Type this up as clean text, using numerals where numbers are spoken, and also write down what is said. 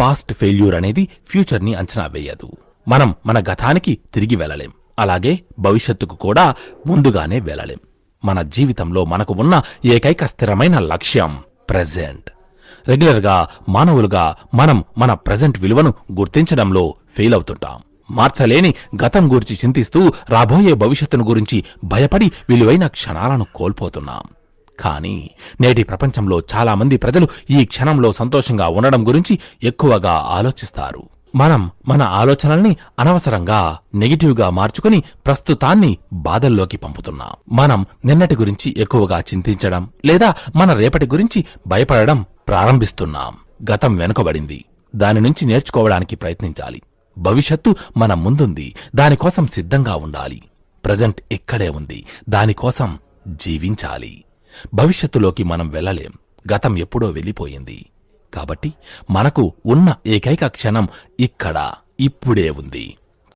Past failure అనేది ఫ్యూచర్ని అంచనా వేయదు. మనం మన గతానికి తిరిగి వెళ్ళలేం, అలాగే భవిష్యత్తుకు కూడా ముందుగానే వెళ్ళలేం. మన జీవితంలో మనకు ఉన్న ఏకైక స్థిరమైన లక్ష్యం ప్రెజెంట్. రెగ్యులర్గా మానవులుగా మనం మన ప్రెజెంట్ విలువను గుర్తించడంలో ఫెయిల్ అవుతుంటాం. మార్చలేని గతం గురించి చింతిస్తూ రాబోయే భవిష్యత్తును గురించి భయపడి విలువైన క్షణాలను కోల్పోతున్నాం. కానీ నేటి ప్రపంచంలో చాలామంది ప్రజలు ఈ క్షణంలో సంతోషంగా ఉండడం గురించి ఎక్కువగా ఆలోచిస్తారు. మనం మన ఆలోచనల్ని అనవసరంగా నెగిటివ్గా మార్చుకుని ప్రస్తుతాన్ని బాధల్లోకి పంపుతున్నాం. మనం నిన్నటి గురించి ఎక్కువగా చింతించడం లేదా మన రేపటి గురించి భయపడడం ప్రారంభిస్తున్నాం. గతం వెనుకబడింది, దాని నుంచి నేర్చుకోవడానికి ప్రయత్నించాలి. భవిష్యత్తు మన ముందుంది, దానికోసం సిద్ధంగా ఉండాలి. ప్రజెంట్ ఇక్కడే ఉంది, దానికోసం జీవించాలి. భవిష్యత్తులోకి మనం వెళ్ళలేం, గతం ఎప్పుడో వెళ్ళిపోయింది. కాబట్టి మనకు ఉన్న ఏకైక క్షణం ఇక్కడ, ఇప్పుడే ఉంది.